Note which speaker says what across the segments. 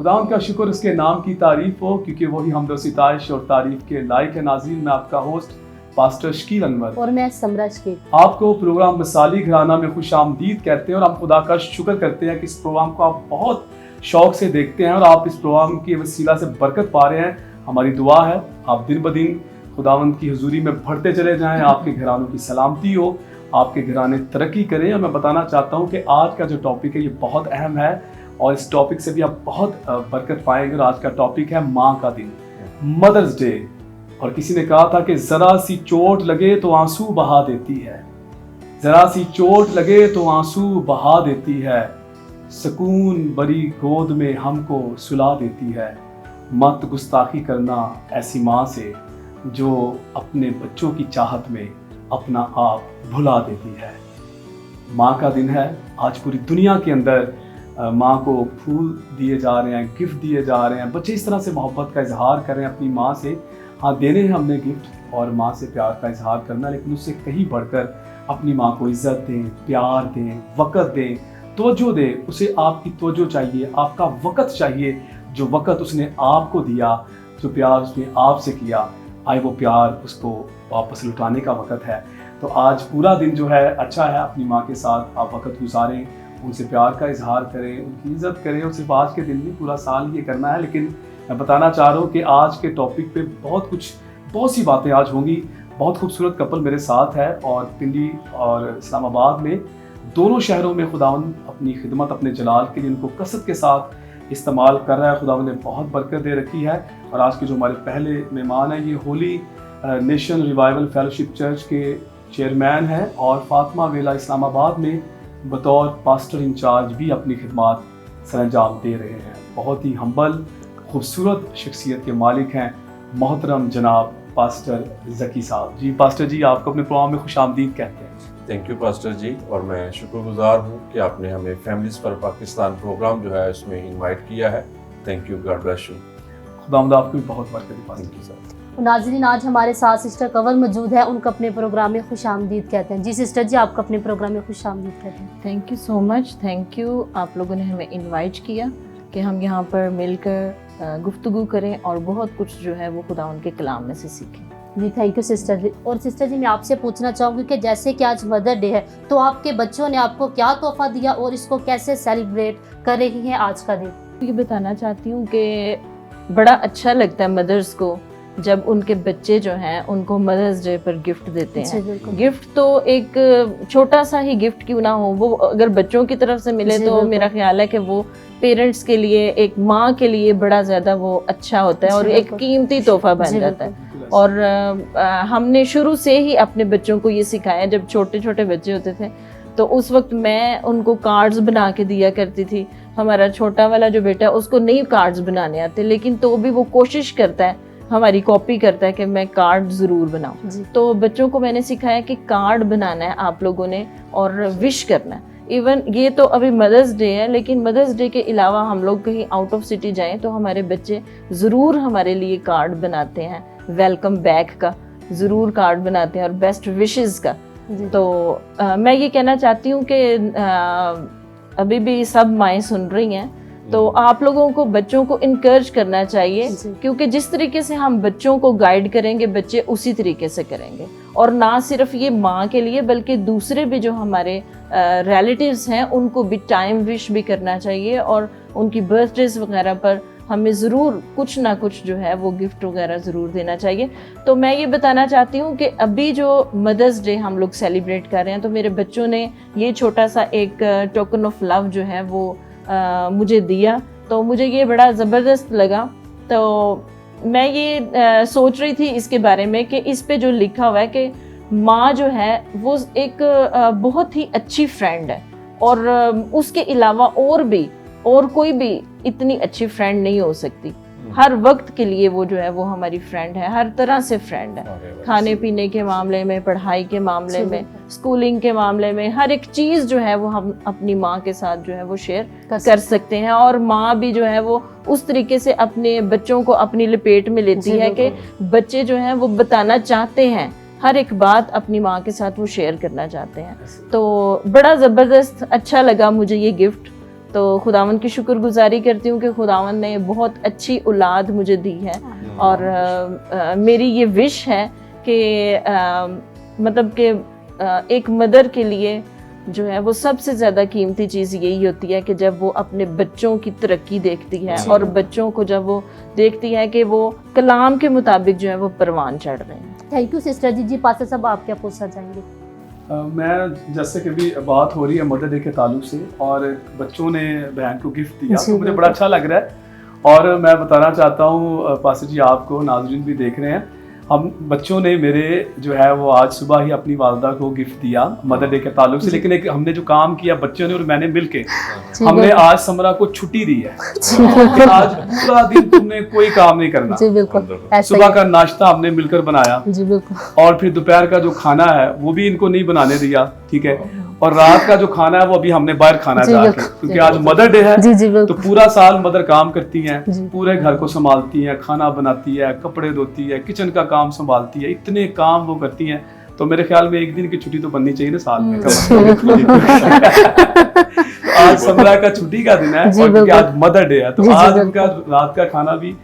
Speaker 1: खुदावंद का शुक्र उसके नाम की तारीफ हो, क्योंकि वही हमद व सिताइश और तारीफ के लायक है। नाज़रीन, मैं आपका होस्ट पास्टर शकील अनवर
Speaker 2: और मैं समरा शकील
Speaker 1: आपको प्रोग्राम मिसाली घराना में खुश आमदीद कहते हैं। और हम खुदा का शुक्र करते हैं कि इस प्रोग्राम को आप बहुत शौक से देखते हैं और आप इस प्रोग्राम की वसीला से बरकत पा रहे हैं। हमारी दुआ है आप दिन ब दिन खुदावंद की हुजूरी में बढ़ते चले जाएं, आपके घरानों की सलामती हो, आपके घराने तरक्की करें। और मैं बताना चाहता हूँ कि आज का जो टॉपिक है ये बहुत अहम है और इस टॉपिक से भी आप बहुत बरकत पाएंगे। और आज का टॉपिक है माँ का दिन, मदर्स डे। और किसी ने कहा था कि जरा सी चोट लगे तो आंसू बहा देती है, जरा सी चोट लगे तो आंसू बहा देती है, सुकून बड़ी गोद में हमको सुला देती है। मत गुस्ताखी करना ऐसी माँ से जो अपने बच्चों की चाहत में अपना आप भुला देती है। माँ का दिन है। आज पूरी दुनिया के अंदर माँ को फूल दिए जा रहे हैं, गिफ्ट दिए जा रहे हैं। बच्चे इस तरह से मोहब्बत का इजहार कर रहे हैं अपनी माँ से। हाँ, देने हैं हमने गिफ्ट और माँ से प्यार का इजहार करना, लेकिन उससे कहीं बढ़कर अपनी माँ को इज्जत दें, प्यार दें, वक़्त दें, तवज्जो दें। उसे आपकी तवज्जो चाहिए, आपका वक़्त चाहिए। जो वक़्त उसने आपको दिया, जो प्यार उसने आपसे किया, आए वो प्यार उसको वापस लुटाने का वक़्त है। तो आज पूरा दिन जो है अच्छा है, अपनी माँ के साथ आप वक़्त गुजारें, उनसे प्यार का इजहार करें, उनकी इज़्ज़त करें। और सिर्फ आज के दिन नहीं, पूरा साल ये करना है। लेकिन मैं बताना चाह रहा हूँ कि आज के टॉपिक पे बहुत सी बातें आज होंगी। बहुत खूबसूरत कपल मेरे साथ है और पिंडी और इस्लामाबाद में, दोनों शहरों में खुदावंद अपनी खिदमत, अपने जलाल के लिए उनको कसरत के साथ इस्तेमाल कर रहा है। खुदावंद ने बहुत बरकत दे रखी है। और आज के जो हमारे पहले मेहमान हैं, ये Holi nation revival fellowship church के चेयरमैन हैं और फातिमा वेला इस्लामाबाद में बतौर पास्टर इंचार्ज भी अपनी खिदमत सरअंजाम दे रहे हैं। बहुत ही हम्बल, खूबसूरत शख्सियत के मालिक हैं मोहतरम जनाब पास्टर जकी साहब। जी पास्टर जी, आपको अपने प्रोग्राम में खुश आमदीद कहते हैं।
Speaker 3: थैंक यू पास्टर जी, और मैं शुक्रगुजार हूँ कि आपने हमें फैमिलीज पर पाकिस्तान प्रोग्राम जो है उसमें इनवाइट किया है। Thank you, God bless you.
Speaker 1: खुदावंद आपको भी बहुत बरकत दे।
Speaker 3: Thank you sir.
Speaker 2: नाज़रीन, आज हमारे साथ सिस्टर कंवल मौजूद है, उनको अपने प्रोग्राम में खुश आमदीद कहते हैं। जी सिस्टर जी, आपको अपने प्रोग्राम में खुश आमदीद कहते हैं।
Speaker 4: Thank you so much. Thank you, आप लोगों ने हमें इनवाइट किया कि हम यहाँ पर मिलकर गुफ्तगू करें और बहुत कुछ जो है वो खुदा उनके कलाम में से सीखें।
Speaker 2: जी थैंक यू सिस्टर जी। और सिस्टर जी, मैं आपसे पूछना चाहूँगी कि जैसे कि आज मदर डे है, तो आपके बच्चों ने आपको क्या तोहफा दिया और इसको कैसे सेलिब्रेट कर रही हैं आज का दिन?
Speaker 4: ये बताना चाहती हूँ कि बड़ा अच्छा लगता है मदर्स को जब उनके बच्चे जो हैं उनको मदर्स डे पर गिफ्ट देते हैं। गिफ्ट तो एक छोटा सा ही गिफ्ट क्यों ना हो, वो अगर बच्चों की तरफ से मिले तो मेरा ख्याल है कि वो पेरेंट्स के लिए, एक माँ के लिए बड़ा ज़्यादा वो अच्छा होता है और एक कीमती तोहफा बन जाता है। और हमने शुरू से ही अपने बच्चों को ये सिखाया। जब छोटे छोटे बच्चे होते थे तो उस वक्त मैं उनको कार्ड्स बना के दिया करती थी। हमारा छोटा वाला जो बेटा है उसको नहीं कार्ड्स बनाने आते, लेकिन तो भी वो कोशिश करता है, हमारी कॉपी करता है कि मैं कार्ड ज़रूर बनाऊं। तो बच्चों को मैंने सिखाया कि कार्ड बनाना है आप लोगों ने और विश करना है। इवन ये तो अभी मदर्स डे है, लेकिन मदर्स डे के अलावा हम लोग कहीं आउट ऑफ सिटी जाएं तो हमारे बच्चे ज़रूर हमारे लिए कार्ड बनाते हैं, वेलकम बैक का ज़रूर कार्ड बनाते हैं और बेस्ट विशेस का। तो मैं ये कहना चाहती हूँ कि अभी भी सब माएँ सुन रही हैं, तो आप लोगों को बच्चों को इनकरेज करना चाहिए, क्योंकि जिस तरीके से हम बच्चों को गाइड करेंगे बच्चे उसी तरीके से करेंगे। और ना सिर्फ ये माँ के लिए बल्कि दूसरे भी जो हमारे रिलेटिव्स हैं उनको भी टाइम विश भी करना चाहिए और उनकी बर्थडेज वगैरह पर हमें ज़रूर कुछ ना कुछ जो है वो गिफ्ट वगैरह ज़रूर देना चाहिए। तो मैं ये बताना चाहती हूँ कि अभी जो मदर्स डे हम लोग सेलिब्रेट कर रहे हैं, तो मेरे बच्चों ने ये छोटा सा एक टोकन ऑफ लव जो है वो मुझे दिया, तो मुझे ये बड़ा ज़बरदस्त लगा। तो मैं ये सोच रही थी इसके बारे में कि इस पे जो लिखा हुआ है कि माँ जो है वो एक बहुत ही अच्छी फ्रेंड है और उसके अलावा और कोई भी इतनी अच्छी फ्रेंड नहीं हो सकती। हर वक्त के लिए वो जो है वो हमारी फ्रेंड है, हर तरह से फ्रेंड है। खाने पीने के मामले में, पढ़ाई के मामले में, स्कूलिंग के मामले में, हर एक चीज़ जो है वो हम अपनी माँ के साथ जो है वो शेयर कर सकते हैं। और माँ भी जो है वो उस तरीके से अपने बच्चों को अपनी लपेट में लेती है कि बच्चे जो हैं वो बताना चाहते हैं, हर एक बात अपनी माँ के साथ वो शेयर करना चाहते हैं। तो बड़ा ज़बरदस्त अच्छा लगा मुझे ये गिफ्ट, तो खुदावन की शुक्रगुजारी करती हूँ कि खुदावन ने बहुत अच्छी औलाद मुझे दी है। और मेरी ये विश है कि मतलब कि एक मदर के लिए जो है वो सबसे ज़्यादा कीमती चीज़ यही होती है कि जब वो अपने बच्चों की तरक्की देखती है और बच्चों को जब वो देखती है कि वो कलाम के मुताबिक जो है वो परवान चढ़ रहे हैं।
Speaker 2: Thank you sister ji. Pastor साहब आप क्या पूछना चाहेंगे?
Speaker 1: मैं जैसे कि भी बात हो रही है मदर डे के ताल्लुक से और बच्चों ने बहन को गिफ्ट दिया तो मुझे बड़ा अच्छा लग रहा है। और मैं बताना चाहता हूँ पास्टर जी आपको, नाज़रीन भी देख रहे हैं, हम बच्चों ने मेरे जो है वो आज सुबह ही अपनी वालदा को गिफ्ट दिया मदर डे के ताल्लुक से। लेकिन एक हमने जो काम किया बच्चों ने और मैंने मिलके, हमने आज समरा को छुट्टी दी है कि आज पूरा दिन तुमने कोई काम नहीं करना।
Speaker 2: जी बिल्कुल।
Speaker 1: सुबह का नाश्ता हमने मिलकर बनाया
Speaker 2: जी बिल्कुल।
Speaker 1: और फिर दोपहर का जो खाना है वो भी इनको नहीं बनाने दिया, ठीक है। और रात का जो खाना है वो अभी हमने बाहर खाना जाके, क्योंकि आज मदर डे है।
Speaker 2: जी
Speaker 1: तो पूरा साल मदर काम करती हैं, पूरे घर को संभालती हैं, खाना बनाती है, कपड़े धोती है, किचन का काम संभालती है, इतने काम वो करती हैं। तो मेरे ख्याल में एक दिन की छुट्टी तो बननी चाहिए ना साल में। तो आज समरा का छुट्टी का दिन है और क्योंकि आज मदर डे है तो आज उनका रात का खाना भी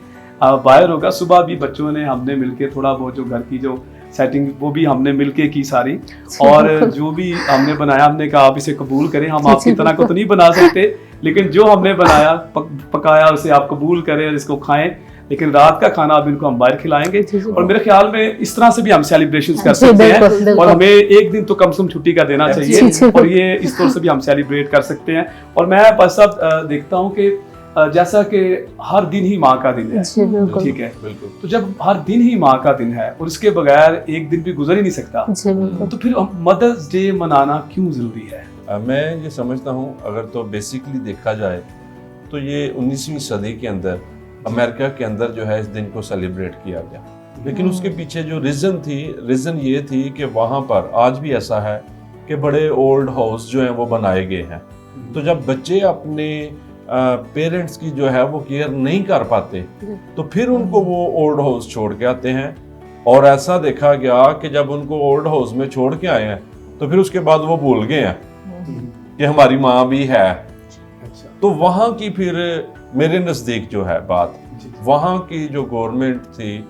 Speaker 1: बाहर होगा। सुबह भी बच्चों ने हमने मिलके थोड़ा बहुत जो घर की जो सेटिंग वो भी हमने मिलके की सारी, और जो भी हमने बनाया हमने कहा आप इसे कबूल करें। हम आपकी तरह को तो नहीं बना सकते, लेकिन जो हमने बनाया पकाया उसे आप कबूल करें और इसको खाएं। लेकिन रात का खाना अब इनको हम बाहर खिलाएंगे और मेरे ख्याल में इस तरह से भी हम सेलिब्रेशन कर सकते हैं और हमें एक दिन तो कम से कम छुट्टी का देना चाहिए और ये इस तौर से भी हम सेलिब्रेट कर सकते हैं। और मैं बस अब देखता हूँ कि जैसा कि हर दिन ही माँ का दिन है, ठीक है, तो जब हर दिन ही माँ का दिन है और इसके बगैर एक दिन भी गुजर ही नहीं सकता, तो फिर मदर्स डे मनाना क्यों जरूरी है?
Speaker 3: मैं ये समझता हूँ अगर तो बेसिकली देखा जाए तो ये 19वीं सदी के अंदर अमेरिका के अंदर जो है इस दिन को सेलिब्रेट किया गया। लेकिन उसके पीछे जो रीज़न ये थी कि वहाँ पर आज भी ऐसा है कि बड़े ओल्ड हाउस जो हैं वो बनाए गए हैं। तो जब बच्चे अपने पेरेंट्स की जो है वो केयर नहीं कर पाते तो फिर उनको वो ओल्ड हाउस छोड़ के आते हैं। और ऐसा देखा गया कि जब उनको ओल्ड हाउस में छोड़ के आए हैं तो फिर उसके बाद वो भूल गए हैं कि हमारी माँ भी है। तो वहाँ की फिर मेरे नज़दीक जो है बात, वहाँ की जो गवर्नमेंट थी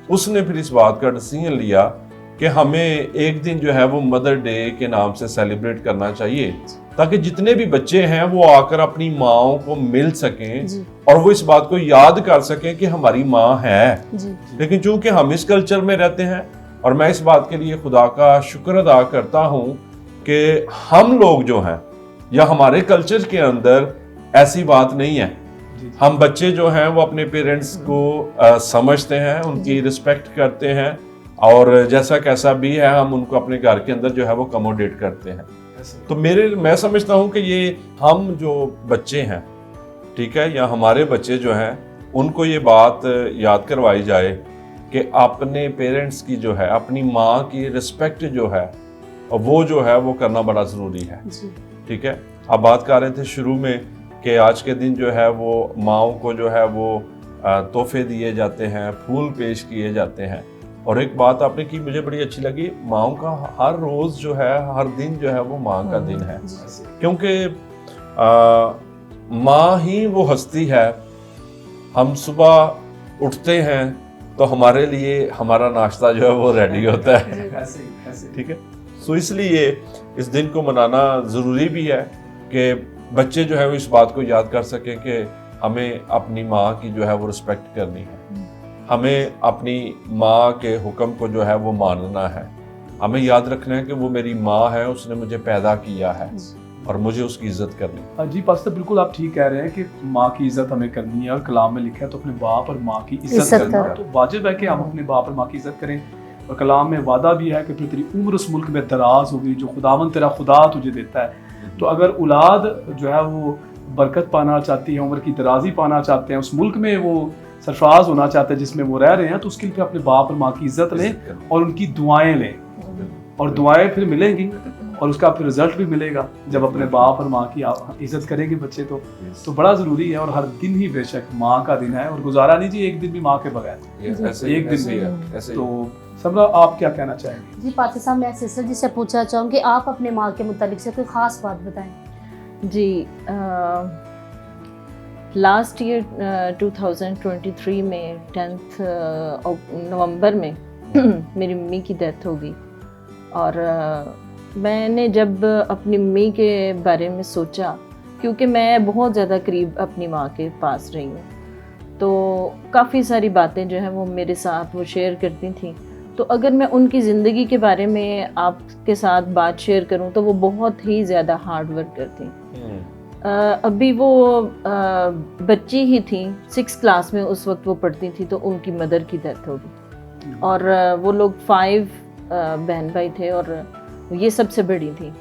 Speaker 3: उसने फिर इस बात का डिसीजन लिया कि हमें एक दिन जो है वो मदर डे के नाम से सेलिब्रेट करना चाहिए ताकि जितने भी बच्चे हैं वो आकर अपनी माँओं को मिल सकें और वो इस बात को याद कर सकें कि हमारी माँ है। लेकिन चूंकि हम इस कल्चर में रहते हैं और मैं इस बात के लिए खुदा का शुक्र अदा करता हूँ कि हम लोग जो हैं या हमारे कल्चर के अंदर ऐसी बात नहीं है। हम बच्चे जो हैं वो अपने पेरेंट्स को समझते हैं, उनकी रिस्पेक्ट करते हैं और जैसा कैसा भी है हम उनको अपने घर के अंदर जो है वो अकोमोडेट करते हैं। तो मैं समझता हूँ कि ये हम जो बच्चे हैं, ठीक है, या हमारे बच्चे जो हैं उनको ये बात याद करवाई जाए कि अपने पेरेंट्स की जो है अपनी माँ की रिस्पेक्ट जो है वो जो है वो करना बड़ा ज़रूरी है। ठीक है, आप बात कर रहे थे शुरू में कि आज के दिन जो है वो माँओं को जो है वो तोहफे दिए जाते हैं, फूल पेश किए जाते हैं। और एक बात आपने की मुझे बड़ी अच्छी लगी, माँओं का हर रोज़ जो है हर दिन जो है वो माँ का दिन है, क्योंकि माँ ही वो हस्ती है। हम सुबह उठते हैं तो हमारे लिए हमारा नाश्ता जो है वो रेडी होता है, ठीक है। सो इसलिए इस दिन को मनाना ज़रूरी भी है कि बच्चे जो है वो इस बात को याद कर सकें कि हमें अपनी माँ की जो है वो रिस्पेक्ट करनी है, हमें अपनी माँ के हुक्म को जो है वो मानना है, हमें याद रखना है कि वो मेरी माँ है, उसने मुझे पैदा किया है और मुझे उसकी इज्जत करनी है।
Speaker 1: जी पास्टर, बिल्कुल आप ठीक कह रहे हैं कि माँ की इज्जत हमें करनी है और कलाम में लिखा है तो अपने बाप और माँ की इज्जत करना, तो वाजिब है कि हम अपने बाप और माँ की इज्जत करें। और कलाम में वादा भी है कि फिर तेरी उम्र उस मुल्क में दराज होगी जो खुदावंद तेरा खुदा तुझे देता है। तो अगर औलाद जो है वो बरकत पाना चाहती है, उम्र की दराजी पाना चाहते हैं, उस मुल्क में वो सरफराज होना चाहते हैं जिसमें वो रह रहे हैं, तो उसके लिए अपने बाप और माँ की इज्जत लें और उनकी दुआएं लें, और दुआएं फिर मिलेंगी और उसका फिर रिजल्ट भी मिलेगा जब अपने बाप और माँ की इज्जत करेंगे बच्चे। तो बड़ा ज़रूरी है। और हर दिन ही बेशक माँ का दिन है और गुजारा नहीं जी एक दिन भी माँ के बगैर, एक दिन भी। तो समरा, आप क्या कहना चाहेंगे?
Speaker 2: जी पास्टर साहब, मैं सिस्टर जी से पूछना चाहूँगी, आप अपने माँ के मुतालिक से कोई ख़ास बात बताएं।
Speaker 4: जी, लास्ट ईयर 2023 में 10 नवंबर में मेरी मम्मी की डेथ हो गई। और मैंने जब अपनी मम्मी के बारे में सोचा, क्योंकि मैं बहुत ज़्यादा करीब अपनी माँ के पास रही हूँ, तो काफ़ी सारी बातें जो हैं वो मेरे साथ वो शेयर करती थी। तो अगर मैं उनकी ज़िंदगी के बारे में आपके साथ बात शेयर करूं तो वो बहुत ही ज़्यादा हार्ड वर्क करती। अभी वो बच्ची ही थी, 6 क्लास में उस वक्त वो पढ़ती थी, तो उनकी मदर की डेथ हो गई। और वो लोग 5 बहन भाई थे और ये सबसे बड़ी थी।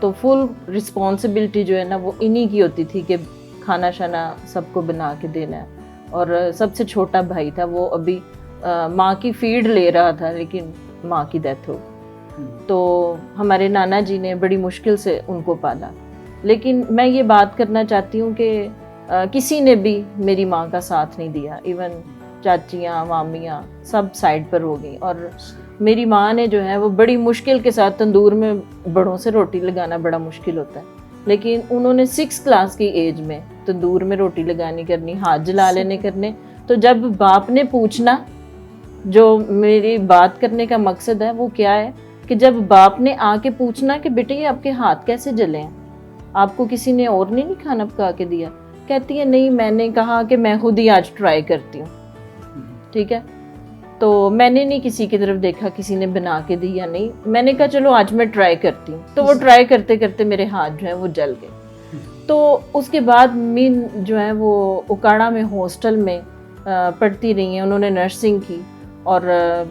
Speaker 4: तो फुल रिस्पॉन्सिबिलिटी जो है ना वो इन्हीं की होती थी कि खाना शाना सबको बना के देना है। और सबसे छोटा भाई था, वो अभी माँ की फीड ले रहा था, लेकिन माँ की डेथ हो। तो हमारे नाना जी ने बड़ी मुश्किल से उनको पाला। लेकिन मैं ये बात करना चाहती हूँ कि किसी ने भी मेरी माँ का साथ नहीं दिया। इवन चाचियाँ मामियाँ सब साइड पर हो गई। और मेरी माँ ने जो है वो बड़ी मुश्किल के साथ, तंदूर में बड़ों से रोटी लगाना बड़ा मुश्किल होता है, लेकिन उन्होंने 6 क्लास की एज में तंदूर में रोटी लगानी करनी, हाथ जला लेने करने। तो जब बाप ने पूछना, जो मेरी बात करने का मकसद है वो क्या है कि जब बाप ने आके पूछना कि बेटे ये आपके हाथ कैसे जले हैं, आपको किसी ने और नहीं खाना पका के दिया? कहती है नहीं, मैंने कहा कि मैं खुद ही आज ट्राई करती हूँ। ठीक है, तो मैंने नहीं किसी की तरफ देखा किसी ने बना के दी या नहीं, मैंने कहा चलो आज मैं ट्राई करती हूँ। तो वो ट्राई करते करते मेरे हाथ जो है वो जल गए। तो उसके बाद मम्मी जो है वो उकाड़ा में हॉस्टल में पढ़ती रही हैं, उन्होंने नर्सिंग की। और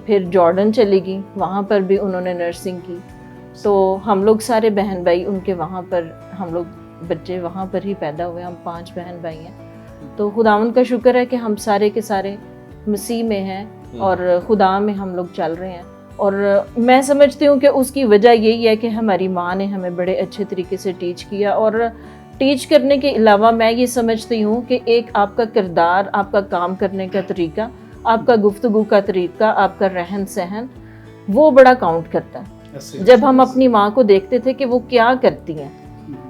Speaker 4: फिर जॉर्डन चली गई, वहाँ पर भी उन्होंने नर्सिंग की। तो हम लोग सारे बहन भाई उनके वहाँ पर, हम लोग बच्चे वहाँ पर ही पैदा हुए। हम 5 बहन भाई हैं। तो खुदावंद का शुक्र है कि हम सारे के सारे मसीह में हैं और खुदा में हम लोग चल रहे हैं। और मैं समझती हूँ कि उसकी वजह यही है कि हमारी माँ ने हमें बड़े अच्छे तरीके से टीच किया। और टीच करने के अलावा मैं ये समझती हूँ कि एक आपका किरदार, आपका काम करने का तरीका, आपका गुफ्तगू का तरीका, आपका रहन सहन, वो बड़ा काउंट करता है। जब हम अपनी माँ को देखते थे कि वो क्या करती हैं,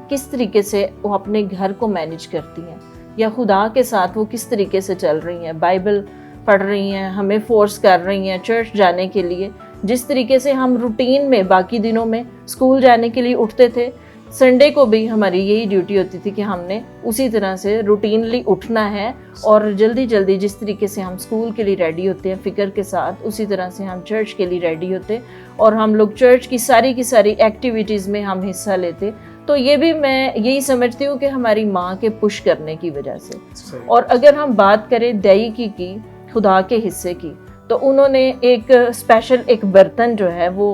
Speaker 4: किस तरीके से वो अपने घर को मैनेज करती हैं, या खुदा के साथ वो किस तरीके से चल रही हैं, बाइबल पढ़ रही हैं, हमें फोर्स कर रही हैं चर्च जाने के लिए। जिस तरीके से हम रूटीन में बाकी दिनों में स्कूल जाने के लिए उठते थे, संडे को भी हमारी यही ड्यूटी होती थी कि हमने उसी तरह से रूटीनली उठना है। और जल्दी जल्दी जिस तरीके से हम स्कूल के लिए रेडी होते हैं फ़िक्र के साथ, उसी तरह से हम चर्च के लिए रेडी होते और हम लोग चर्च की सारी एक्टिविटीज़ में हम हिस्सा लेते। तो ये भी मैं यही समझती हूँ कि हमारी माँ के पुश करने की वजह से। और अगर हम बात करें दई की खुदा के हिस्से की, तो उन्होंने एक स्पेशल एक बर्तन जो है वो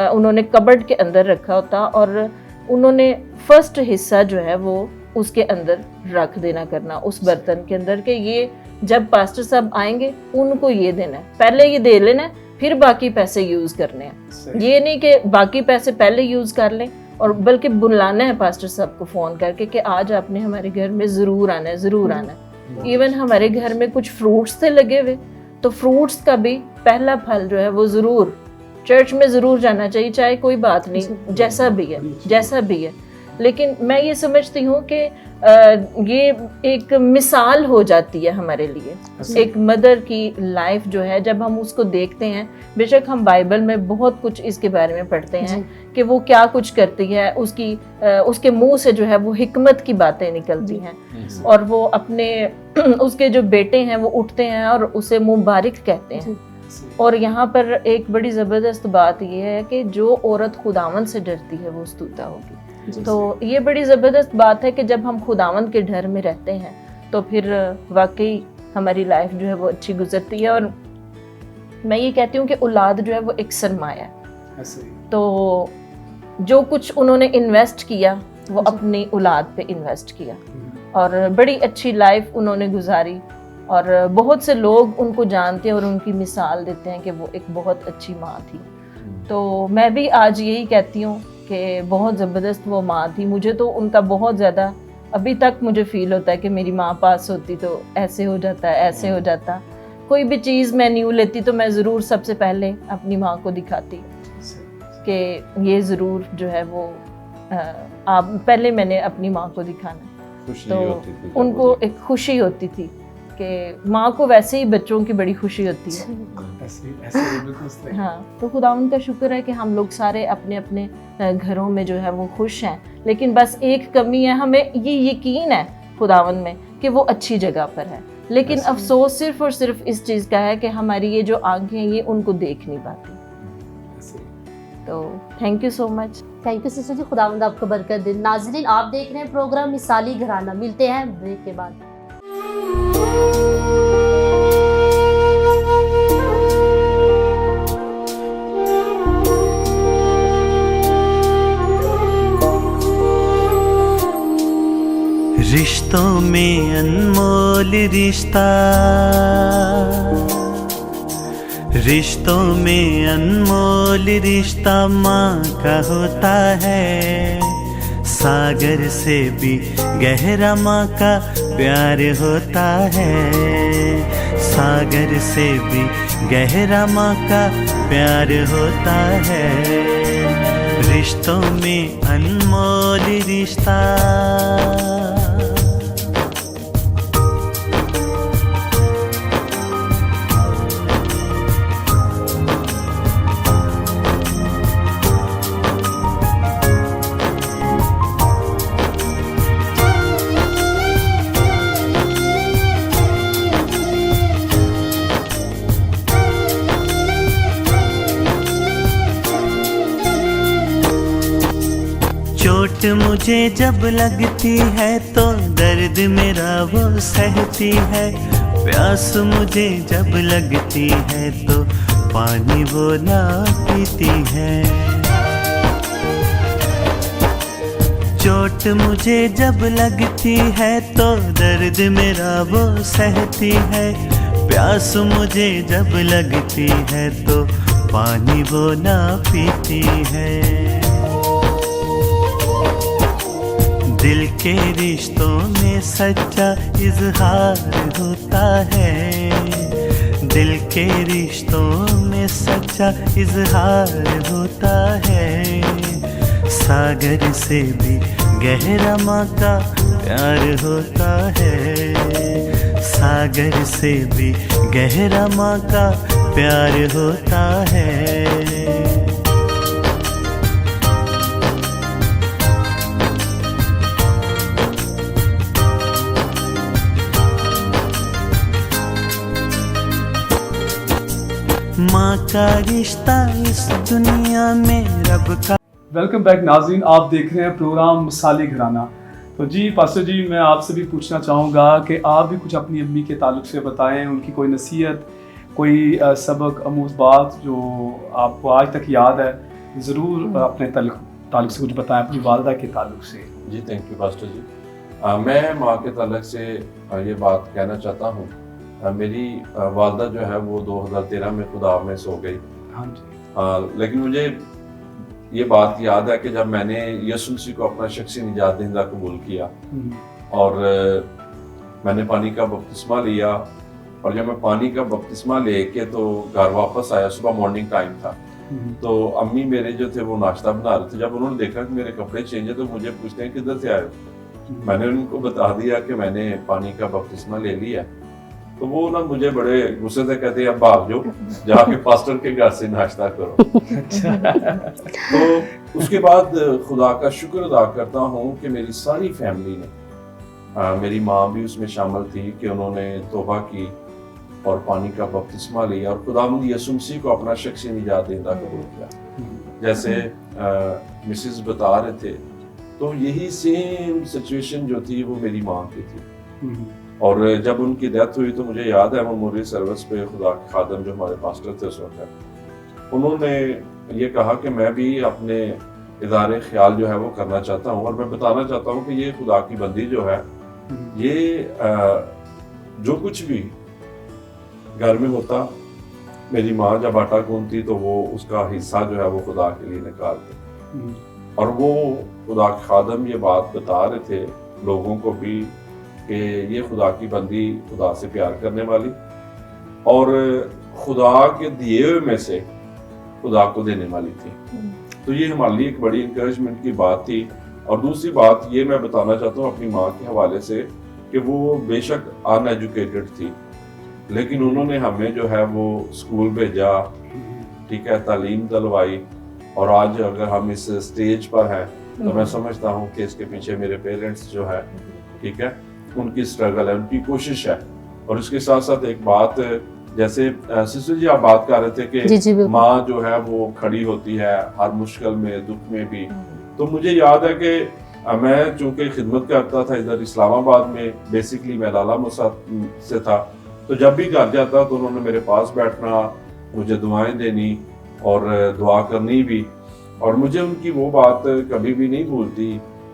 Speaker 4: उन्होंने कबर्ड के अंदर रखा होता, और उन्होंने फर्स्ट हिस्सा जो है वो उसके अंदर रख देना करना, उस बर्तन के अंदर, के ये जब पास्टर साहब आएंगे उनको ये देना है, पहले ये दे लेना है, फिर बाकी पैसे यूज करने हैं। ये नहीं कि बाकी पैसे पहले यूज कर लें, और बल्कि बुलाना है पास्टर साहब को फ़ोन करके कि आज आपने हमारे घर में ज़रूर आना है, ज़रूर आना है। इवन हमारे घर में कुछ फ्रूट्स थे लगे हुए, तो फ्रूट्स का भी पहला फल जो है वो ज़रूर चर्च में ज़रूर जाना चाहिए, चाहे कोई बात नहीं जैसा भी है। लेकिन मैं ये समझती हूँ कि ये एक मिसाल हो जाती है हमारे लिए, एक मदर की लाइफ जो है, जब हम उसको देखते हैं। बेशक हम बाइबल में बहुत कुछ इसके बारे में पढ़ते हैं कि वो क्या कुछ करती है, उसके मुंह से जो है वो हिकमत की बातें निकलती हैं, और वो अपने उसके जो बेटे हैं वो उठते हैं और उसे मुबारक कहते हैं। और यहाँ पर एक बड़ी ज़बरदस्त बात यह है कि जो औरत खुदावंद से डरती है वो स्तुता होगी। तो ये बड़ी ज़बरदस्त बात है कि जब हम खुदावंद के डर में रहते हैं तो फिर वाकई हमारी लाइफ जो है वो अच्छी गुजरती है। और मैं ये कहती हूँ कि औलाद जो है वो एक सरमाया है। तो जो कुछ उन्होंने इन्वेस्ट किया वो अपनी औलाद पे इन्वेस्ट किया, और बड़ी अच्छी लाइफ उन्होंने गुजारी। और बहुत से लोग उनको जानते हैं और उनकी मिसाल देते हैं कि वो एक बहुत अच्छी माँ थी। तो मैं भी आज यही कहती हूँ कि बहुत ज़बरदस्त वो माँ थी। मुझे तो उनका बहुत ज़्यादा अभी तक मुझे फ़ील होता है कि मेरी माँ पास होती तो ऐसे हो जाता, ऐसे हो जाता। कोई भी चीज़ मैं न्यू लेती तो मैं ज़रूर सबसे पहले अपनी माँ को दिखाती कि ये ज़रूर जो है वो आप पहले मैंने अपनी माँ को दिखाना,
Speaker 3: खुशी
Speaker 4: तो
Speaker 3: होती थी जब
Speaker 4: उनको
Speaker 3: वो
Speaker 4: एक खुशी होती थी कि माँ को वैसे ही बच्चों की बड़ी खुशी होती है।
Speaker 1: ऐसे ऐसे बिल्कुल सही।
Speaker 4: हाँ, तो खुदावंद का शुक्र है कि हम लोग सारे अपने अपने घरों में जो है वो खुश हैं, लेकिन बस एक कमी है, हमें ये यकीन है खुदावंद में कि वो अच्छी जगह पर है, लेकिन
Speaker 1: ऐसे ही।
Speaker 4: अफसोस सिर्फ और सिर्फ इस चीज़ का है कि हमारी ये जो आंखें हैं ये उनको देख नहीं पाती।
Speaker 1: ऐसे ही।
Speaker 4: तो thank you so much.
Speaker 2: Thank you sister ji, खुदावंद आपको बरकत दे। नाज़रीन, आप देख रहे हैं प्रोग्राम मिसाली घराना। मिलते हैं ब्रेक के बाद।
Speaker 5: रिश्तों में अनमोल रिश्ता, रिश्तों में अनमोल रिश्ता माँ का होता है। सागर से भी गहरा माँ का प्यार होता है। सागर से भी गहरा माँ का प्यार होता है। रिश्तों में अनमोल रिश्ता। चोट मुझे जब लगती है तो दर्द मेरा वो सहती है। प्यास मुझे जब लगती है तो पानी वो ना पीती है। चोट मुझे जब लगती है तो दर्द मेरा वो सहती है। प्यास मुझे जब लगती है तो पानी वो ना पीती है। दिल के रिश्तों में सच्चा इजहार होता है। दिल के रिश्तों में सच्चा इजहार होता है। सागर से भी गहरा माँ का प्यार होता है। सागर से भी गहरा माँ का प्यार होता है। माँ का रिश्ता इस दुनिया में रब का।
Speaker 1: वेलकम बैक नाज़रीन, आप देख रहे हैं प्रोग्राम मिसाली घराना। तो जी पास्टर जी, मैं आपसे भी पूछना चाहूँगा कि आप भी कुछ अपनी अम्मी के ताल्लुक से बताएं, उनकी कोई नसीहत, कोई सबक आमूज़ बात जो आपको आज तक याद है, ज़रूर अपने ताल्लुक से कुछ बताएं, अपनी वालदा के ताल्लुक से।
Speaker 3: जी थैंक यू पास्टर जी। मैं माँ के ताल्लुक से ये बात कहना चाहता हूँ। मेरी वालदा जो है वो 2013 में खुदा में सो गई।
Speaker 1: हाँ जी।
Speaker 3: लेकिन मुझे ये बात याद है कि जब मैंने यीशु मसीह को अपना शख्सी निजात दहिंदा कबूल किया और मैंने पानी का बपतिस्मा लिया, और जब मैं पानी का बपतिस्मा लेके तो घर वापस आया, सुबह मॉर्निंग टाइम था, तो अम्मी मेरे जो थे वो नाश्ता बना रहे थे। जब उन्होंने देखा कि मेरे कपड़े चेंज है तो मुझे पूछते हैं किधर से आए हो। मैंने उनको बता दिया कि मैंने पानी का बपतिस्मा ले लिया। तो वो ना मुझे बड़े गुस्से से कहते हैं अब भाग जाओ, जाके पास्टर के घर से नाश्ता करो। तो उसके बाद खुदा का शुक्र अदा करता हूँ कि मेरी सारी फैमिली ने, मेरी माँ भी उसमें शामिल थी कि उन्होंने तौबा की और पानी का बपतिस्मा लिया और खुदावंद यीशु मसीह को अपना शख्सी निजात दहिंदा कबूल किया। जैसे मिसेस बता रहे थे, तो यही सेम सिचुएशन जो थी वो मेरी माँ की थी। और जब उनकी डेथ हुई तो मुझे याद है मेमोरियल सर्विस पे खुदा के खादम जो हमारे पास्टर थे उस वक्त, उन्होंने ये कहा कि मैं भी अपने इदारे ख्याल जो है वो करना चाहता हूँ और मैं बताना चाहता हूँ कि ये खुदा की बंदी जो है, ये जो कुछ भी घर में होता, मेरी माँ जब आटा गूंथती तो वो उसका हिस्सा जो है वो खुदा के लिए निकालते। और वो खुदा के खादम ये बात बता रहे थे लोगों को भी कि ये खुदा की बंदी खुदा से प्यार करने वाली और खुदा के दिए हुए में से खुदा को देने वाली थी। तो ये हमारे लिए एक बड़ी इंकरेजमेंट की बात थी। और दूसरी बात ये मैं बताना चाहता हूँ अपनी माँ के हवाले से कि वो बेशक अनएजुकेटेड थी, लेकिन उन्होंने हमें जो है वो स्कूल भेजा, ठीक है, तालीम दिलवाई, और आज अगर हम इस स्टेज पर हैं तो मैं समझता हूँ कि इसके पीछे मेरे पेरेंट्स जो है, ठीक है, उनकी स्ट्रगल है, उनकी कोशिश है। और इसके साथ साथ एक बात, जैसे सिस्टर जी आप बात कर रहे थे कि माँ जो है वो खड़ी होती है हर मुश्किल में, दुख में भी। तो मुझे याद है कि मैं चूंकि खिदमत करता था इधर इस्लामाबाद में, बेसिकली मैं लाला मूसा से था, तो जब भी घर जाता तो उन्होंने मेरे पास बैठना, मुझे दुआएं देनी और दुआ करनी भी। और मुझे उनकी वो बात कभी भी नहीं भूलती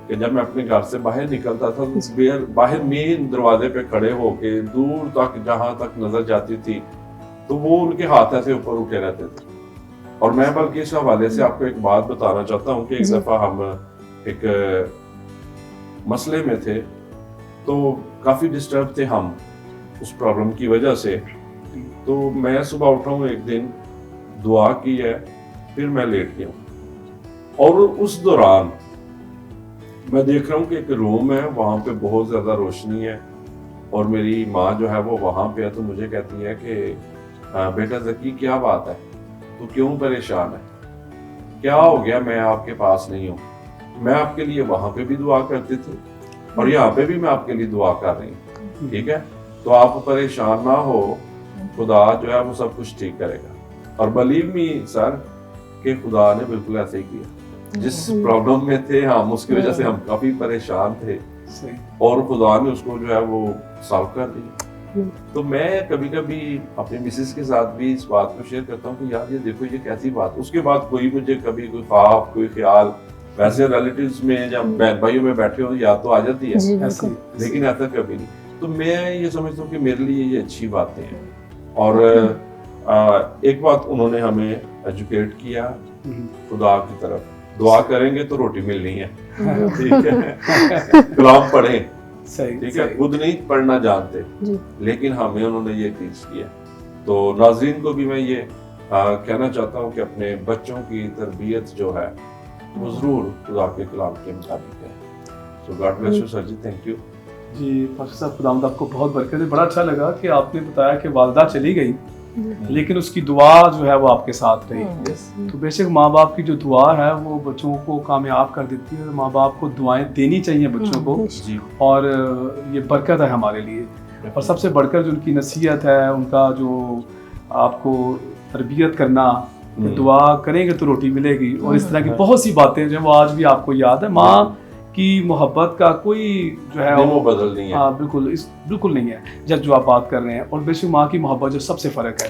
Speaker 3: कि जब मैं अपने घर से बाहर निकलता था तो बाहर मेन दरवाजे पे खड़े होके दूर तक जहाँ तक नजर जाती थी तो वो उनके हाथ ऐसे ऊपर उठे रहते थे। और मैं बल्कि इस हवाले से आपको एक बात बताना चाहता हूँ कि एक दफा हम एक मसले में थे, तो काफी डिस्टर्ब थे हम उस प्रॉब्लम की वजह से। तो मैं सुबह उठा हूँ एक दिन, दुआ की है, फिर मैं लेट गया और उस दौरान मैं देख रहा हूँ कि एक रूम है, वहां पे बहुत ज्यादा रोशनी है और मेरी माँ जो है वो वहां पे है। तो मुझे कहती है कि बेटा ज़की क्या बात है, तू क्यों परेशान है, क्या हो गया, मैं आपके पास नहीं हूँ, मैं आपके लिए वहां पे भी दुआ करती थी और यहाँ पे भी मैं आपके लिए दुआ कर रही हूँ, ठीक है, तो आप परेशान ना हो, खुदा जो है वो सब कुछ ठीक करेगा। और बिलीव मी सर कि खुदा ने बिल्कुल ऐसे ही किया। जिस प्रॉब्लम में थे हम, उसकी वजह से हम काफी परेशान थे और खुदा ने उसको जो है वो सॉल्व कर दिया। तो मैं कभी कभी अपनी मिसेस के साथ भी इस बात को शेयर करता हूँ कि यार ये देखो ये कैसी बात। उसके बाद कोई मुझे कभी कोई ख्वाब, कोई ख्याल, वैसे रिलेटिव्स में जब बहन भाइयों में बैठे हो याद तो आ जाती है, लेकिन ऐसा कभी नहीं। तो मैं ये समझता हूँ कि मेरे लिए ये अच्छी बातें हैं। और एक बात उन्होंने हमें एजुकेट किया खुदा की तरफ, दुआ करेंगे तो रोटी मिलनी है, ठीक है, कलाम पढ़ें, ठीक है, खुद नहीं पढ़ना जानते, लेकिन हमें उन्होंने ये टीच किया। तो नाज़रीन को भी मैं ये कहना चाहता हूँ कि अपने बच्चों की तरबियत जो है वो जरूर खुदा के कलाम के मुताबिक है। So God bless you sir ji, thank you
Speaker 1: ji. Pasha साहब खुदावंद आपको बहुत बरकत दे। बड़ा अच्छा लगा कि आपने बताया कि वालदा चली गई लेकिन उसकी दुआ जो है वो आपके साथ रही। तो बेशक माँ बाप की जो दुआ है वो बच्चों को कामयाब कर देती है। माँ बाप को दुआएं देनी चाहिए बच्चों को, और ये बरकत है हमारे लिए। और सबसे बढ़कर जो उनकी नसीहत है, उनका जो आपको तरबियत करना, दुआ करेंगे तो रोटी मिलेगी, और इस तरह की बहुत सी बातें जो है वो आज भी आपको याद है। माँ की मोहब्बत का कोई जो है वो
Speaker 3: बदल नहीं है।
Speaker 1: हाँ बिल्कुल नहीं है जब जो आप बात कर रहे हैं। और बेशक माँ की मोहब्बत जो सबसे फ़र्क है।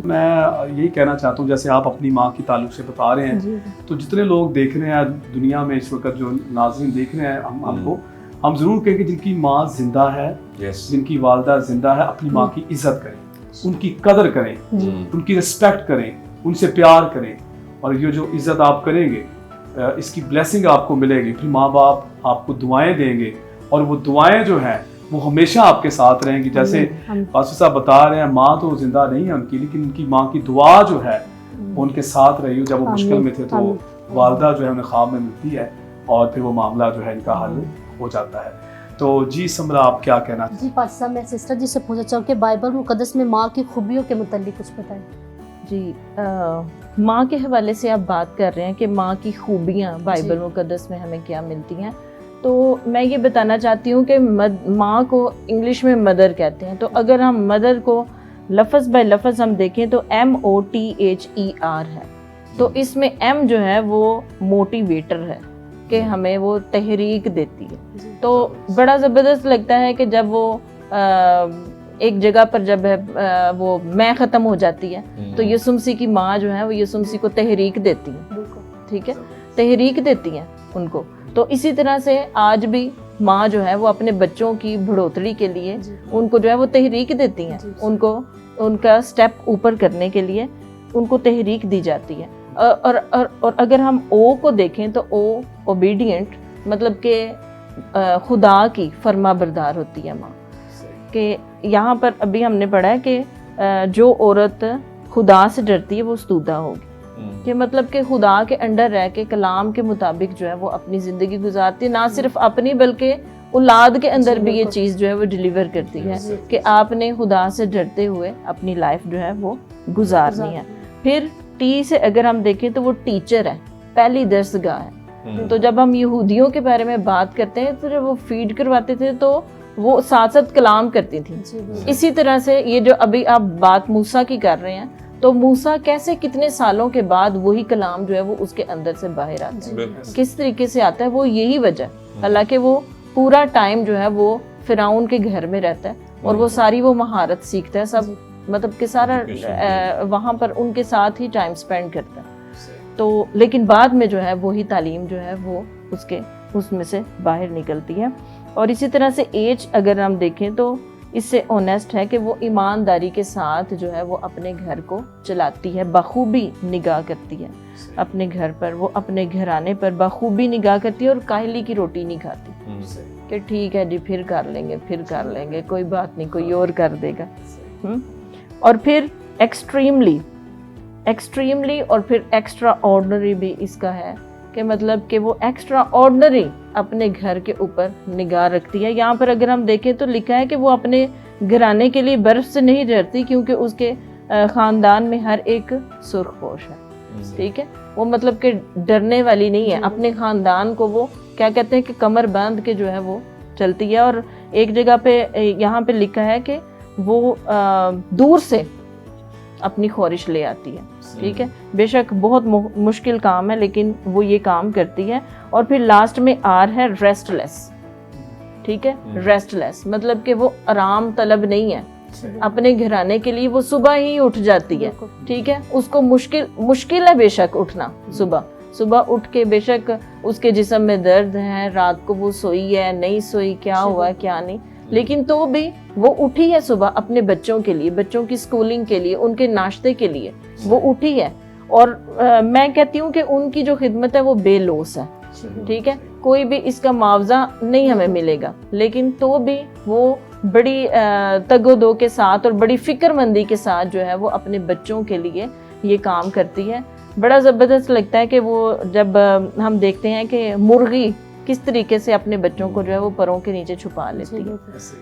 Speaker 1: मैं यही कहना चाहता हूँ, जैसे आप अपनी माँ की ताल्लुक से बता रहे हैं, तो जितने लोग देख रहे हैं दुनिया में इस वक्त, जो नाज़रीन देख रहे हैं हमको, हम ज़रूर कहेंगे जिनकी माँ जिंदा है, जिनकी वालदा जिंदा है, अपनी माँ की इज्जत करें, उनकी कदर करें, उनकी रिस्पेक्ट करें, उनसे प्यार करें। और ये जो इज्जत आप करेंगे इसकी ब्लेसिंग आपको मिलेगी। फिर माँ बाप आपको दुआएं देंगे और वो दुआएं जो हैं वो हमेशा आपके साथ रहेंगी। जैसे पास्टर साहब बता रहे हैं, माँ तो जिंदा नहीं है उनकी, लेकिन उनकी माँ की दुआ जो है वो उनके साथ रही। जब वो मुश्किल में थे तो वालदा जो है उन्हें ख्वाब में मिलती है और फिर वो मामला जो है इनका हल हो जाता है। तो जी समरा, आप क्या कहना?
Speaker 2: जी पास्टर साहब, मैं सिस्टर जी से पूछना चाहूँ कि बाइबल मुकद्दस में माँ की खूबियों के मुतालिक कुछ बताएं।
Speaker 4: जी, माँ के हवाले से आप बात कर रहे हैं कि माँ की खूबियाँ बाइबल मुकद्दस में हमें क्या मिलती हैं, तो मैं ये बताना चाहती हूँ कि माँ को इंग्लिश में मदर कहते हैं। तो अगर हम मदर को लफ्ज़ बाय लफ्ज़ हम देखें तो MOTHER है। तो इसमें M जो है वो मोटिवेटर है कि हमें वो तहरीक देती है। तो बड़ा ज़बरदस्त लगता है कि जब वो एक जगह पर जब है वो मैं ख़त्म हो जाती है तो यीशु मसीह की माँ जो है वो यीशु मसीह को तहरीक देती है, ठीक है, तहरीक देती हैं उनको। तो इसी तरह से आज भी माँ जो है वो अपने बच्चों की बढ़ोतरी के लिए उनको जो है वो तहरीक देती हैं, उनको उनका स्टेप ऊपर करने के लिए उनको तहरीक दी जाती है। और अगर हम ओ को देखें तो ओ ओबीडियंट, मतलब कि खुदा की फर्मा बरदार होती है माँ। कि यहाँ पर अभी हमने पढ़ा है कि जो औरत खुदा से डरती है वो स्तुदा होगी, कि मतलब कि खुदा के अंडर रह के कलाम के मुताबिक जो है वो अपनी ज़िंदगी गुजारती है, ना सिर्फ अपनी बल्कि औलाद के अंदर भी ये चीज़ जो है वो डिलीवर करती है कि आपने खुदा से डरते हुए अपनी लाइफ जो है वो गुजारनी है। फिर टी से अगर हम देखें तो वो टीचर है, पहली दरसगाह है। तो जब हम यहूदियों के बारे में बात करते हैं तो जब वो फीड करवाते थे तो वो साथ साथ कलाम करती थी। इसी तरह से ये जो अभी आप बात मूसा की कर रहे हैं, तो मूसा कैसे कितने सालों के बाद वही कलाम जो है वो उसके अंदर से बाहर आता है, किस तरीके से आता है, वो यही वजह। हालांकि वो पूरा टाइम जो है वो फिरौन के घर में रहता है और वो सारी वो महारत सीखता है, सब मतलब कि सारा वहाँ पर उनके साथ ही टाइम स्पेंड करता है। तो लेकिन बाद में जो है वही तालीम जो है वो उसमें से बाहर निकलती है। और इसी तरह से एज अगर हम देखें तो इससे ऑनेस्ट है कि वो ईमानदारी के साथ जो है वो अपने घर को चलाती है, बखूबी निगाह करती है अपने घर पर, वो अपने घराने पर बखूबी निगाह करती है और काहली की रोटी नहीं खाती कि ठीक है जी फिर कर लेंगे, कोई बात नहीं, कोई और कर देगा। और फिर एक्सट्रीमली और फिर एक्स्ट्रा ऑर्डिनरी भी इसका है कि मतलब कि वो एक्स्ट्रा ऑर्डिनरी अपने घर के ऊपर निगाह रखती है। यहाँ पर अगर हम देखें तो लिखा है कि वो अपने घराने के लिए बर्फ से नहीं डरती क्योंकि उसके ख़ानदान में हर एक सुर्खपोश है, ठीक है। वो मतलब कि डरने वाली नहीं है, अपने ख़ानदान को वो क्या कहते हैं कि कमर बांध के जो है वो चलती है। और एक जगह पे यहाँ पे लिखा है कि वो दूर से अपनी ख्वारिश ले आती है, ठीक है। बेशक बहुत मुश्किल काम है लेकिन वो ये काम करती है। और फिर लास्ट में आर है रेस्टलेस, ठीक है। रेस्टलेस मतलब कि वो आराम तलब नहीं है, अपने घराने के लिए वो सुबह ही उठ जाती है, ठीक है। उसको मुश्किल है बेशक उठना, सुबह उठ के बेशक उसके जिस्म में दर्द है, रात को वो सोई है नहीं सोई, क्या हुआ क्या नहीं, लेकिन तो भी वो उठी है सुबह अपने बच्चों के लिए, बच्चों की स्कूलिंग के लिए, उनके नाश्ते के लिए वो उठी है। और मैं कहती हूँ कि उनकी जो खिदमत है वो बेलौस है, ठीक है। कोई भी इसका मुआवजा नहीं हमें मिलेगा, लेकिन तो भी वो बड़ी तगोदो के साथ और बड़ी फिक्रमंदी के साथ जो है वो अपने बच्चों के लिए ये काम करती है। बड़ा ज़बरदस्त लगता है कि वो जब हम देखते हैं कि मुर्गी किस तरीके से अपने बच्चों को जो है वो परों के नीचे छुपा लेती है,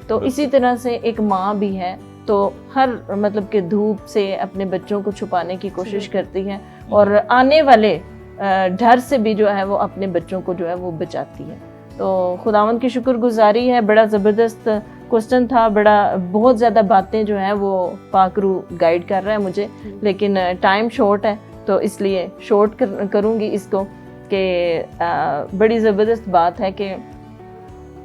Speaker 4: तो इसी तरह से एक माँ भी है तो हर मतलब कि धूप से अपने बच्चों को छुपाने की कोशिश करती है और आने वाले डर से भी जो है वो अपने बच्चों को जो है वो बचाती है। तो खुदावंद की शुक्रगुजारी है। बड़ा ज़बरदस्त क्वेश्चन था, बहुत ज़्यादा बातें जो हैं वो पाकरू गाइड कर रहा है मुझे, लेकिन टाइम शॉर्ट है तो इसलिए शॉर्ट करूँगी इसको कि बड़ी ज़बरदस्त बात है कि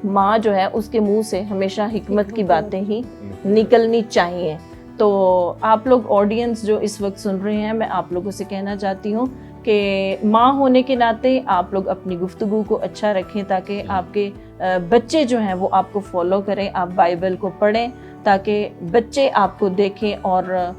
Speaker 4: माँ जो है उसके मुंह से हमेशा हिकमत की बातें ही निकलनी चाहिए। तो आप लोग ऑडियंस जो इस वक्त सुन रहे हैं, मैं आप लोगों से कहना चाहती हूँ कि माँ होने के नाते आप लोग अपनी गुफ्तगू को अच्छा रखें ताकि आपके बच्चे जो हैं वो आपको फॉलो करें, आप बाइबल को पढ़ें ताकि बच्चे आपको देखें और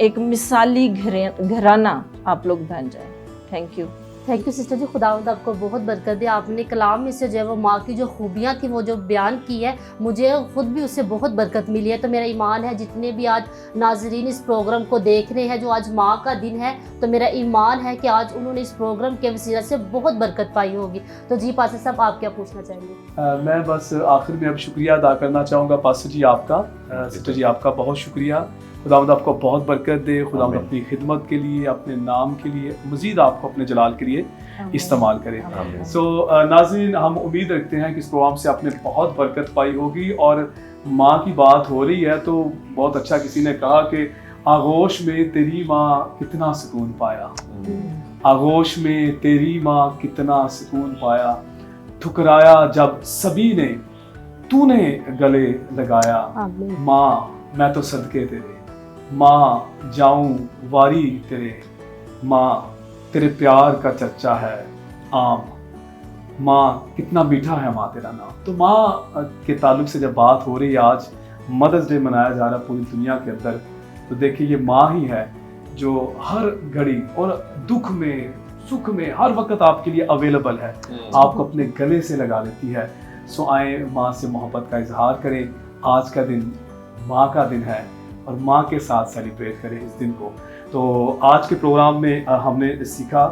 Speaker 4: एक मिसाली घराना आप लोग बन जाएं। थैंक यू
Speaker 2: सिस्टर जी, खुदावंद आपको बहुत बरकत दे। आपने कलाम में से जो है वो माँ की जो खूबियाँ थी वो जो बयान की है, मुझे खुद भी उससे बहुत बरकत मिली है। तो मेरा ईमान है जितने भी आज नाजरीन इस प्रोग्राम को देख रहे हैं, जो आज माँ का दिन है, तो मेरा ईमान है कि आज उन्होंने इस प्रोग्राम के वसीला से बहुत बरकत पाई होगी। तो जी पास्टर साहब, आप क्या पूछना चाहेंगे?
Speaker 1: मैं बस आखिर में अब शुक्रिया अदा करना चाहूँगा पास्टर जी आपका, सिस्टर जी आपका बहुत शुक्रिया। खुदावंद आपको बहुत बरकत दे, खुदावंद अपनी खिदमत के लिए, अपने नाम के लिए, मज़ीद आपको अपने जलाल के लिए इस्तेमाल करे। सो नाज़रीन, हम उम्मीद रखते हैं कि इस प्रोग्राम से आपने बहुत बरकत पाई होगी। और माँ की बात हो रही है तो बहुत अच्छा किसी ने कहा कि आगोश में तेरी माँ कितना सुकून पाया, आगोश में तेरी माँ कितना सुकून पाया, ठुकराया जब सभी ने तूने गले लगाया, माँ मैं तो सदके तेरे, माँ जाऊं वारी तेरे, माँ तेरे प्यार का चर्चा है आम, माँ कितना मीठा है माँ तेरा नाम। तो माँ के ताल्लुक से जब बात हो रही है, आज मदर्स डे मनाया जा रहा है पूरी दुनिया के अंदर, तो देखिए ये माँ ही है जो हर घड़ी और दुख में सुख में हर वक्त आपके लिए अवेलेबल है, आपको अपने गले से लगा लेती है। सो आए माँ से मोहब्बत का इजहार करें। आज का दिन माँ का दिन है और माँ के साथ सेलिब्रेट करें इस दिन को। तो आज के प्रोग्राम में हमने सीखा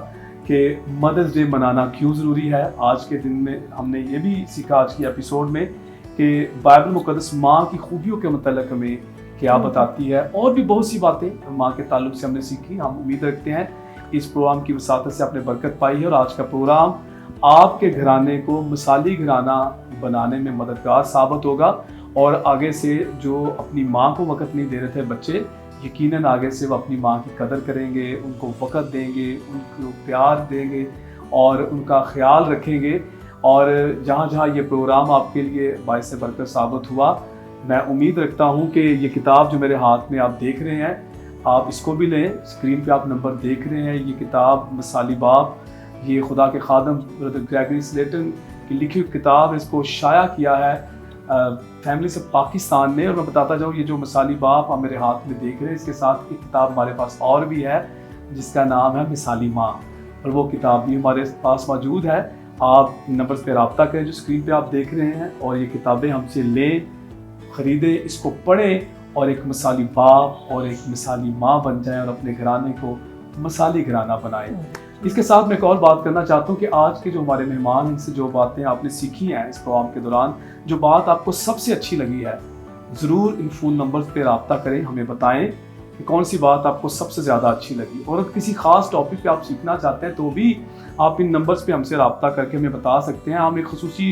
Speaker 1: कि मदर्स डे मनाना क्यों ज़रूरी है। आज के दिन में हमने ये भी सीखा आज की एपिसोड में कि बाइबल मुक़द्दस माँ की खूबियों के मतलब हमें क्या बताती है, और भी बहुत सी बातें माँ के ताल्लुक से हमने सीखी। हम उम्मीद रखते हैं इस प्रोग्राम की वसातत से आपने बरकत पाई है और आज का प्रोग्राम आपके घराने को मिसाली घराना बनाने में मददगार साबित होगा। और आगे से जो अपनी माँ को वक़्त नहीं दे रहे थे बच्चे, यकीनन आगे से वो अपनी माँ की कदर करेंगे, उनको वक़्त देंगे, उनको प्यार देंगे और उनका ख्याल रखेंगे। और जहाँ जहाँ ये प्रोग्राम आपके लिए बाइस बरकत साबित हुआ, मैं उम्मीद रखता हूँ कि ये किताब जो मेरे हाथ में आप देख रहे हैं, आप इसको भी लें। स्क्रीन पे आप नंबर देख रहे हैं। ये किताब मिसाली बाप, ये खुदा के खादम ब्रदर ग्रेगरी स्लेटन की लिखी हुई किताब, इसको शाया किया है फैमिली से पाकिस्तान ने। और मैं बताता जाऊँ, ये जो मिसाली बाप आप मेरे हाथ में देख रहे हैं, इसके साथ एक किताब हमारे पास और भी है जिसका नाम है मिसाली माँ, और वो किताब भी हमारे पास मौजूद है। आप इन नंबर्स पे रब्ता करें जो स्क्रीन पे आप देख रहे हैं, और ये किताबें हमसे लें, ख़रीदें, इसको पढ़ें और एक मिसाली बाप और एक मिसाली माँ बन जाएं और अपने घराने को मिसाली घराना बनाएं। इसके साथ मैं एक और बात करना चाहता हूँ कि आज के जो हमारे मेहमान, इनसे जो बातें आपने सीखी हैं इस प्रोग्राम के दौरान, जो बात आपको सबसे अच्छी लगी है, ज़रूर इन फ़ोन नंबर्स पे रब्ता करें, हमें बताएं कि कौन सी बात आपको सबसे ज़्यादा अच्छी लगी। और अगर किसी ख़ास टॉपिक पे आप सीखना चाहते हैं तो भी आप इन नंबर्स पे हमसे रब्ता करके हमें बता सकते हैं। हम एक ख़ुसूसी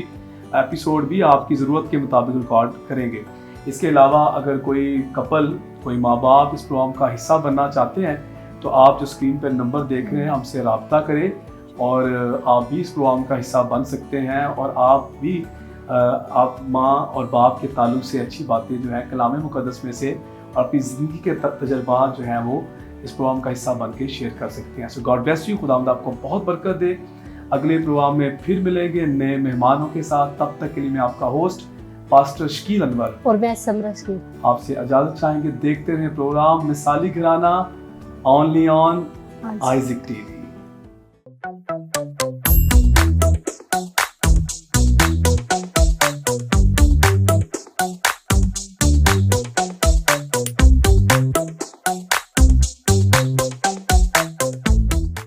Speaker 1: एपिसोड भी आपकी ज़रूरत के मुताबिक रिकॉर्ड करेंगे। इसके अलावा अगर कोई कपल, कोई माँ बाप इस प्रोग्राम का हिस्सा बनना चाहते हैं तो आप जो स्क्रीन पर नंबर देख रहे हैं, हमसे रब्ता करें और आप भी इस प्रोग्राम का हिस्सा बन सकते हैं। और आप भी आप माँ और बाप के ताल्लुक से अच्छी बातें जो है कलाम मुक़द्दस में से और अपनी ज़िंदगी के तजर्बात जो हैं वो इस प्रोग्राम का हिस्सा बन के शेयर कर सकते हैं। सो गॉड ब्लेस यू, खुदावंद आपको बहुत बरकत दे। अगले प्रोग्राम में फिर मिलेंगे नए मेहमानों के साथ। तब तक के लिए मैं आपका होस्ट पास्टर शकील अनवर
Speaker 2: और मैं समरा शकील
Speaker 1: आपसे इजाज़त चाहेंगे। देखते रहें प्रोग्राम मिसाली घराना, ओनली ऑन आइज़िक टीवी।